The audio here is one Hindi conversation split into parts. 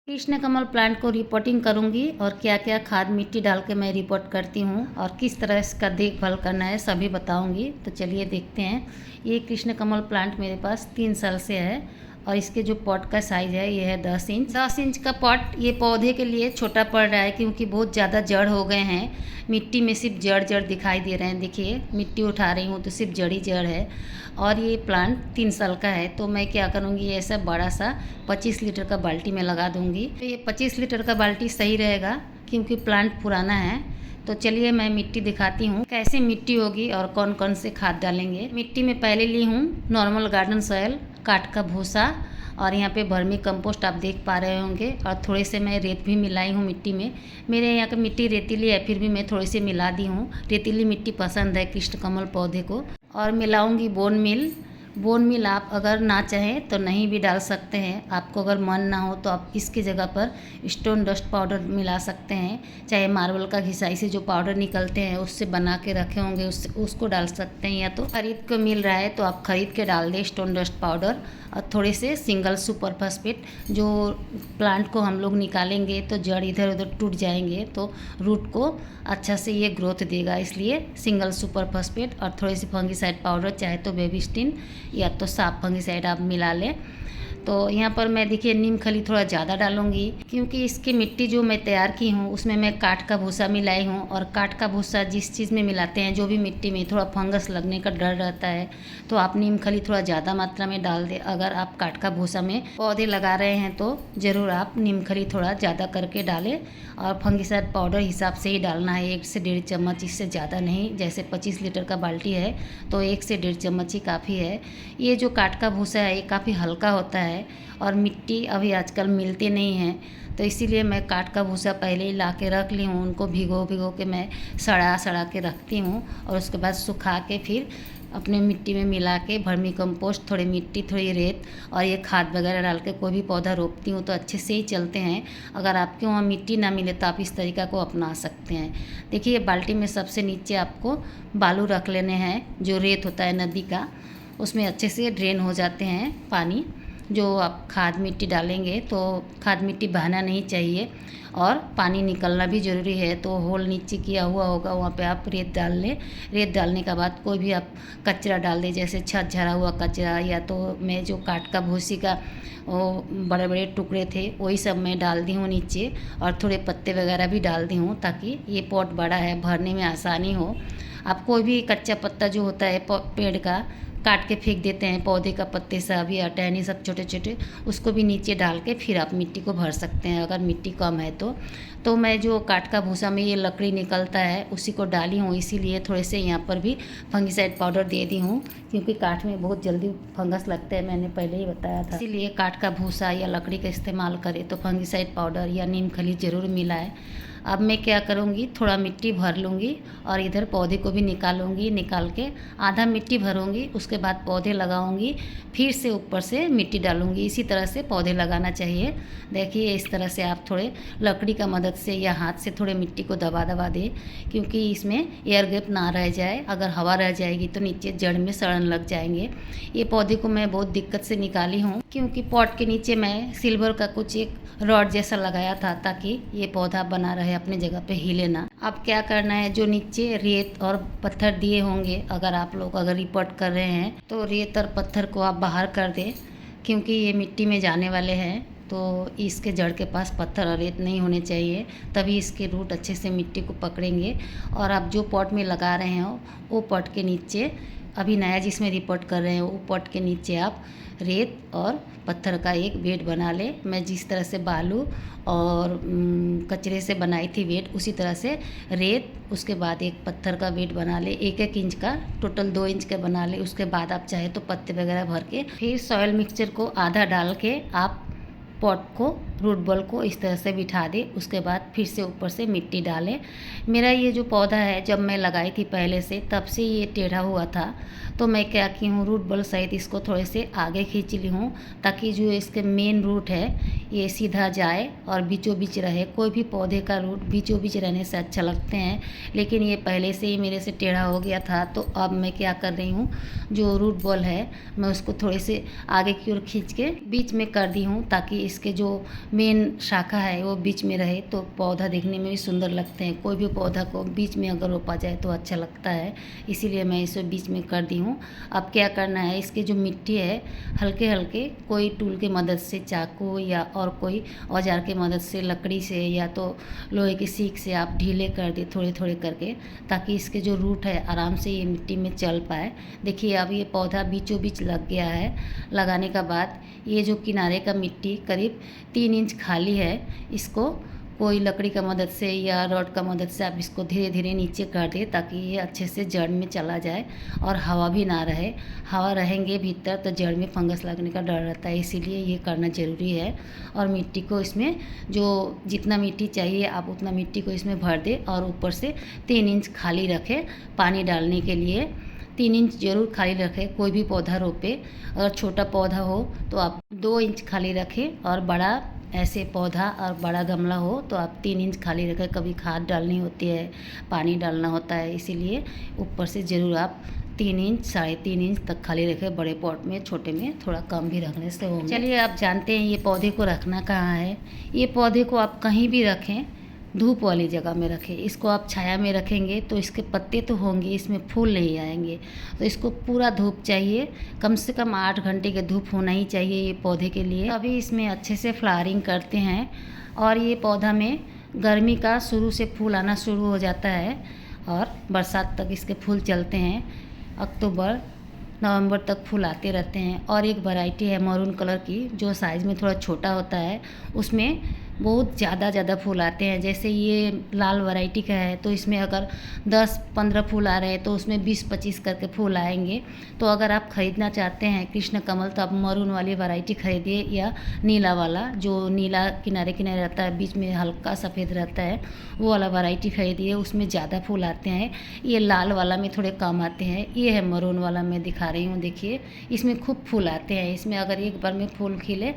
कृष्ण कमल प्लांट को रिपोर्टिंग करूंगी और क्या क्या खाद मिट्टी डाल के मैं रिपोर्ट करती हूँ और किस तरह इसका देखभाल करना है सभी बताऊंगी। तो चलिए देखते हैं। ये कृष्ण कमल प्लांट मेरे पास 3 साल से है और इसके जो पॉट का साइज़ है ये है 10 इंच का पॉट। ये पौधे के लिए छोटा पड़ रहा है क्योंकि बहुत ज़्यादा जड़ हो गए हैं। मिट्टी में सिर्फ जड़ जड़ दिखाई दे रहे हैं। देखिए मिट्टी उठा रही हूँ तो सिर्फ जड़ ही जड़ है और ये प्लांट 3 साल का है। तो मैं क्या करूँगी, ऐसा बड़ा सा 25 लीटर का बाल्टी में लगा दूँगी। तो ये 25 लीटर का बाल्टी सही रहेगा क्योंकि प्लांट पुराना है। तो चलिए मैं मिट्टी दिखाती हूँ कैसे मिट्टी होगी और कौन कौन से खाद डालेंगे। मिट्टी में पहले ली हूँ नॉर्मल गार्डन सॉयल, काठ का भूसा और यहाँ पे वर्मी कंपोस्ट आप देख पा रहे होंगे और थोड़े से मैं रेत भी मिलाई हूँ मिट्टी में। मेरे यहाँ की मिट्टी रेतीली है फिर भी मैं थोड़ी सी मिला दी हूँ। रेतीली मिट्टी पसंद है कृष्ण कमल पौधे को। और मिलाऊंगी बोन मिल। बोन मिल आप अगर ना चाहें तो नहीं भी डाल सकते हैं। आपको अगर मन ना हो तो आप इसकी जगह पर स्टोन डस्ट पाउडर मिला सकते हैं। चाहे मार्बल का घिसाई से जो पाउडर निकलते हैं उससे बना के रखे होंगे उसको डाल सकते हैं, या तो खरीद के मिल रहा है तो आप खरीद के डाल दें स्टोन डस्ट पाउडर। और थोड़े से सिंगल सुपर फास्फेट, जो प्लांट को हम लोग निकालेंगे तो जड़ इधर उधर टूट जाएंगे तो रूट को अच्छा से ये ग्रोथ देगा, इसलिए सिंगल सुपर फास्फेट और थोड़ी सी फंगीसाइड पाउडर, चाहे तो बेबिस्टिन या तो साफ फंगीसाइड आप मिला लें। तो यहाँ पर मैं देखिए नीम खली थोड़ा ज़्यादा डालूंगी क्योंकि इसकी मिट्टी जो मैं तैयार की हूँ उसमें मैं काठ का भूसा मिलाई हूँ और काठ का भूसा जिस चीज़ में मिलाते हैं जो भी मिट्टी में थोड़ा फंगस लगने का डर रहता है तो आप नीम खली थोड़ा ज़्यादा मात्रा में डाल दें। अगर आप काठ का भूसा में पौधे लगा रहे हैं तो ज़रूर आप नीम खली थोड़ा ज़्यादा करके डालें और फंगीसाइड पाउडर हिसाब से ही डालना है, 1 से 1.5 चम्मच, इससे ज़्यादा नहीं। जैसे 25 लीटर का बाल्टी है तो 1 से 1.5 चम्मच ही काफ़ी है। ये जो काठ का भूसा है ये काफ़ी हल्का होता है और मिट्टी अभी आजकल मिलती नहीं है तो इसीलिए मैं काठ का भूसा पहले ही ला के रख ली हूँ। उनको भिगो भिगो के मैं सड़ा के रखती हूँ और उसके बाद सुखा के फिर अपने मिट्टी में मिला के वर्मी कंपोस्ट, थोड़ी मिट्टी, थोड़ी रेत और ये खाद वगैरह डाल के कोई भी पौधा रोपती हूँ तो अच्छे से ही चलते हैं। अगर आपके वहाँ मिट्टी ना मिले तो आप इस तरीका को अपना सकते हैं। देखिए बाल्टी में सबसे नीचे आपको बालू रख लेने हैं, जो रेत होता है नदी का, उसमें अच्छे से ड्रेन हो जाते हैं पानी। जो आप खाद मिट्टी डालेंगे तो खाद मिट्टी बहना नहीं चाहिए और पानी निकलना भी ज़रूरी है। तो होल नीचे किया हुआ होगा वहाँ पे आप रेत डाल लें। रेत डालने के बाद कोई भी आप कचरा डाल दें, जैसे छत झरा हुआ कचरा या तो मैं जो काठ का भूसी का वो बड़े बड़े टुकड़े थे वही सब मैं डाल दी हूँ नीचे और थोड़े पत्ते वगैरह भी डाल दी हूँ ताकि ये पॉट बड़ा है भरने में आसानी हो। आप कोई भी कच्चा पत्ता जो होता है पेड़ का काट के फेंक देते हैं, पौधे का पत्ते सब या टहनी सब छोटे छोटे, उसको भी नीचे डाल के फिर आप मिट्टी को भर सकते हैं अगर मिट्टी कम है तो मैं जो काठ का भूसा में ये लकड़ी निकलता है उसी को डाली हूँ, इसीलिए थोड़े से यहाँ पर भी फंगीसाइड पाउडर दे दी हूँ क्योंकि काठ में बहुत जल्दी फंगस लगता है, मैंने पहले ही बताया था। इसीलिए काठ का भूसा या लकड़ी का इस्तेमाल करें तो फंगीसाइड पाउडर या नीम खली ज़रूर मिलाएं। अब मैं क्या करूँगी, थोड़ा मिट्टी भर लूँगी और इधर पौधे को भी निकालूंगी, निकाल के आधा मिट्टी भरूँगी, उसके बाद पौधे लगाऊंगी, फिर से ऊपर से मिट्टी डालूंगी। इसी तरह से पौधे लगाना चाहिए। देखिए इस तरह से आप थोड़े लकड़ी का मदद से या हाथ से थोड़े मिट्टी को दबा दबा दें क्योंकि इसमें एयर गैप ना रह जाए। अगर हवा रह जाएगी तो नीचे जड़ में सड़न लग जाएंगे। ये पौधे को मैं बहुत दिक्कत से निकाली हूँ क्योंकि पॉट के नीचे मैं सिल्वर का कुछ एक रॉड जैसा लगाया था ताकि ये पौधा बना रहे, अपने जगह पे हिले ना। अब क्या करना है, जो नीचे रेत और पत्थर दिए होंगे, अगर आप लोग अगर रिपोर्ट कर रहे हैं तो रेत और पत्थर को आप बाहर कर दें क्योंकि ये मिट्टी में जाने वाले हैं तो इसके जड़ के पास पत्थर और रेत नहीं होने चाहिए, तभी इसके रूट अच्छे से मिट्टी को पकड़ेंगे। और आप जो पॉट में लगा रहे हो वो पॉट के नीचे, अभी नया जिसमें रिपोर्ट कर रहे हैं वो पॉट के नीचे आप रेत और पत्थर का एक बेड बना ले। मैं जिस तरह से बालू और कचरे से बनाई थी बेड, उसी तरह से रेत, उसके बाद एक पत्थर का बेड बना ले, 1-1 इंच का, टोटल 2 इंच का बना ले। उसके बाद आप चाहे तो पत्ते वगैरह भर के फिर सॉयल मिक्सचर को आधा डाल के आप पॉट को, रूट बॉल को इस तरह से बिठा दें। उसके बाद फिर से ऊपर से मिट्टी डालें। मेरा ये जो पौधा है जब मैं लगाई थी पहले से तब से ये टेढ़ा हुआ था तो मैं क्या की हूँ, रूट बॉल सहित इसको थोड़े से आगे खींच ली हूँ ताकि जो इसके मेन रूट है ये सीधा जाए और बीचों बीच रहे। कोई भी पौधे का रूट बीचों बीच रहने से अच्छा लगते हैं, लेकिन ये पहले से ही मेरे से टेढ़ा हो गया था। तो अब मैं क्या कर रही हूँ, जो रूट बॉल है मैं उसको थोड़े से आगे की ओर खींच के बीच में कर दी हूँ ताकि इसके जो मेन शाखा है वो बीच में रहे तो पौधा देखने में भी सुंदर लगते हैं। कोई भी पौधा को बीच में अगर रोपा जाए तो अच्छा लगता है, इसीलिए मैं इसे बीच में कर दी हूँ। अब क्या करना है, इसके जो मिट्टी है हल्के हल्के कोई टूल की मदद से, चाकू या और कोई औजार की मदद से, लकड़ी से या तो लोहे की सीख से आप ढीले कर दे थोड़े थोड़े करके, ताकि इसके जो रूट है आराम से ये मिट्टी में चल पाए। देखिए अब ये पौधा बीचों बीच लग गया है। लगाने का बाद ये जो किनारे का मिट्टी करीब 3 इंच खाली है, इसको कोई लकड़ी का मदद से या रॉड का मदद से आप इसको धीरे धीरे नीचे कर दें, ताकि ये अच्छे से जड़ में चला जाए और हवा भी ना रहे। हवा रहेंगे भीतर तो जड़ में फंगस लगने का डर रहता है, इसीलिए ये करना ज़रूरी है। और मिट्टी को इसमें जो जितना मिट्टी चाहिए आप उतना मिट्टी को इसमें भर दें और ऊपर से 3 इंच खाली रखें पानी डालने के लिए। 3 इंच ज़रूर खाली रखें कोई भी पौधा रोपे। अगर छोटा पौधा हो तो आप 2 इंच खाली रखें, और बड़ा ऐसे पौधा और बड़ा गमला हो तो आप 3 इंच खाली रखें। कभी खाद डालनी होती है, पानी डालना होता है, इसीलिए ऊपर से ज़रूर आप 3 इंच 3.5 इंच तक खाली रखें। बड़े पॉट में, छोटे में थोड़ा कम भी रखने से होंगे। चलिए आप जानते हैं ये पौधे को रखना कहाँ है। ये पौधे को आप कहीं भी रखें, धूप वाली जगह में रखें। इसको आप छाया में रखेंगे तो इसके पत्ते तो होंगे, इसमें फूल नहीं आएंगे। तो इसको पूरा धूप चाहिए, कम से कम 8 घंटे के धूप होना ही चाहिए ये पौधे के लिए। अभी इसमें अच्छे से फ्लावरिंग करते हैं और ये पौधा में गर्मी का शुरू से फूल आना शुरू हो जाता है और बरसात तक इसके फूल चलते हैं। अक्टूबर नवंबर तक फूल आते रहते हैं। और एक वैरायटी है मरून कलर की जो साइज़ में थोड़ा छोटा होता है, उसमें बहुत ज़्यादा फूल आते हैं। जैसे ये लाल वैरायटी का है तो इसमें अगर 10-15 फूल आ रहे हैं तो उसमें 20-25 करके फूल आएंगे। तो अगर आप ख़रीदना चाहते हैं कृष्ण कमल तो आप मरून वाली वैरायटी खरीदिए, या नीला वाला जो नीला किनारे किनारे रहता है, बीच में हल्का सफ़ेद रहता है, वो वाला वैरायटी खरीदिए, उसमें ज़्यादा फूल आते हैं। ये लाल वाला में थोड़े कम आते हैं। ये है मरून वाला मैं दिखा रही हूँ, देखिए इसमें खूब फूल आते हैं। इसमें अगर एक बार में फूल खिले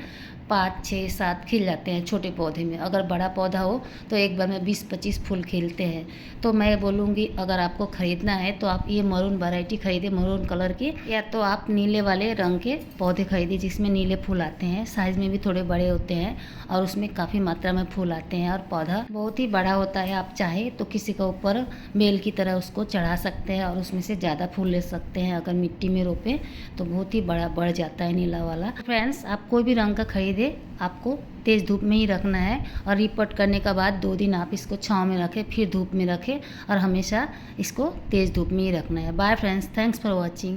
5, 6, 7 खिल जाते हैं छोटे पौधे में। अगर बड़ा पौधा हो तो एक बार में 20-25 फूल खिलते हैं। तो मैं बोलूँगी अगर आपको ख़रीदना है तो आप ये मरून वैरायटी खरीदें, मरून कलर की, या तो आप नीले वाले रंग के पौधे खरीदिए जिसमें नीले फूल आते हैं। साइज़ में भी थोड़े बड़े होते हैं और उसमें काफ़ी मात्रा में फूल आते हैं और पौधा बहुत ही बड़ा होता है। आप चाहे तो किसी का ऊपर बेल की तरह उसको चढ़ा सकते हैं और उसमें से ज़्यादा फूल ले सकते हैं। अगर मिट्टी में रोपें तो बहुत ही बड़ा बढ़ जाता है नीला वाला। फ्रेंड्स, आप कोई भी रंग का खरीदें, आपको तेज़ धूप में ही रखना है और रिपोर्ट करने के बाद 2 दिन आप इसको छांव में रखें, फिर धूप में रखें और हमेशा इसको तेज़ धूप में ही रखना है। Bye friends, thanks for watching.